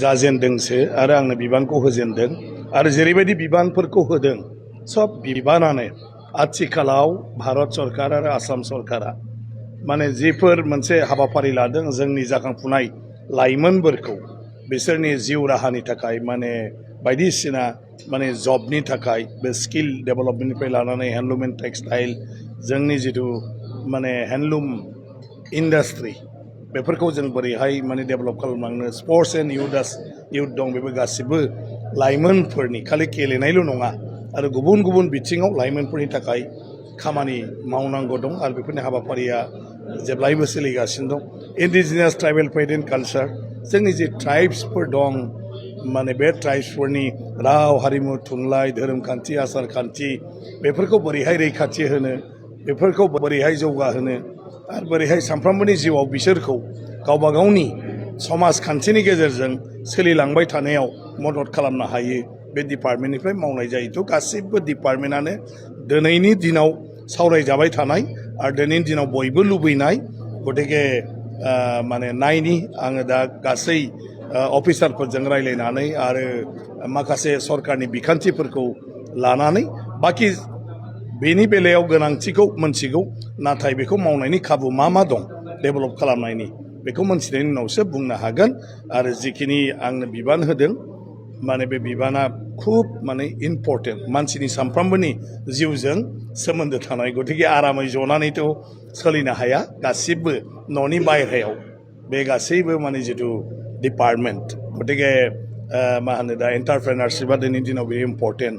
जाजेनदोंसो आरो आंनो बिबानखौ होजेनदों आरो जेरैबायदि बिबानफोरखौ होदों सब बिबानानो आथिखालाव भारत सरकार आरो आसाम सरकारा माने जेफोर मोनसे हाबाफारि लादों जोंनि जाखांफुनाय लाइमोनफोरखौ बिसोरनि जिउ राहानि थाखाय माने बायदिसिना माने जबनि थाखाय बे स्किल डेभेलपमेन्टनिफ्राय लानानै हेन्डलुम एन्ड टेक्सटाइल जोंनि जिथु माने हेन्डलुम इन्डास्ट्रि बेफोरखौ जों बोरैहाय माने डेभेलप खालामलांनो स्पर्ट्स एन्ड इउथ दं बेबो गासिबो लाइमोनफोरनि खालि गेलेनायल' नङा आरो गुबुन गुबुन बिथिङाव लाइमोनफोरनि थाखाय खामानि मावनांगौ दं आरो बेफोरनि हाबाफारिया जेब्लायबो सोलिगासिनो दं इन्डिजिनियास ट्राइबेल फेथ एन्ड कालचार जोंनि जे ट्राइब्सफोर दं माने बे ट्राइब्सफोरनि राव हारिमु थुनलाइ धोरोम खान्थि आसार खान्थि बेफोरखौ बोरैहाय रैखाथि होनो बेफोरखौ बोरैहाय जौगाहोनो आरो बोरैहाय सानफ्रोमबोनि जिउआव बिसोरखौ गावबा गावनि समाजखान्थिनि गेजेरजों सोलिलांबाय थानायाव मदद खालामनो हायो बे डिपार्टमेन्टनिफ्राय मावनाय जायोथ' गासैबो डिपार्टमेन्टआनो दिनैनि दिनाव सावरायजाबाय थानाय आरो दिनैनि दिनाव बयबो लुबैनाय गतिके माने नायनि आङो दा गासै अफिसारफोरजों रायज्लायनानै आरो माखासे सरकारनि बिखान्थिफोरखौ लानानै बाखि बेनि बेलायाव गोनांथिखौ मोनथिगौ नाथाय बेखौ मावनायनि खाबु मा दं डेभेलप खालामनायनि बेखौ मोनथिनायनि उनावसो बुंनो हागोन आरो जिखिनि आंनो बिबान होदों माने बे बिबाना खुब माने इम्पर्टेन्ट मानसिनि सानफ्रोमबोनि जिउजों सोमोन्दो थानाय गतिके आरामै जनानैथ' सोलिनो हाया गासिबो न'नि बायह्रायाव बे गासैबो माने जिथु डिपार्टमेन्ट गतिके मा होनो दा एन्टारप्रेनारशिपआ दिनैनि दिनाव बेयो इम्पर्टेन्ट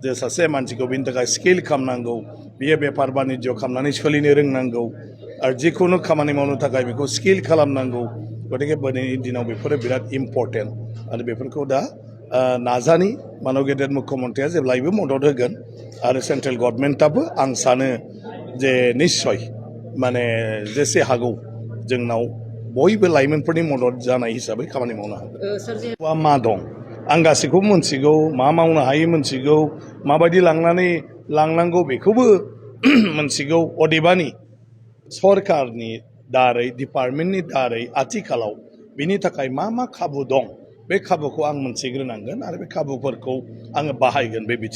जे सासे मानसिखौ बेनि थाखाय स्किल खालामनांगौ बियो बेफार बानिज्य खालामनानै सोलिनो रोंनांगौ आरो जिखुनु खामानि मावनो थाखाय बेखौ स्किल खालामनांगौ गतिके दिनैनि दिनाव बेफोरो बिराद इम्पर्टेन्ट आरो बेफोरखौ दा नाजानि मानब गेदेर मुख्यमन्थ्रिया जेब्लायबो मदद होगोन आरो सेन्ट्रेल गभर्नमेन्टआबो आं सानो जे निस्सय माने जेसे हागौ जोंनाव बयबो लाइमोनफोरनि मदद जानाय हिसाबै खामानि मावनो हागोन मा दं आं गासैखौबो मोनथिगौ मा मावनो हायो मोनथिगौ माबायदि लांनांगौ बेखौबो मोनथिगौ अदेबानि सरकारनि दारै डिपार्टमेन्टनि दारै आथिखालाव बिनि थाखाय मा खाबु दं बे खाबुखौ आं मोनथिग्रोनांगोन आरो बे खाबुफोरखौ आङो बाहायगोन बे बिथिङाव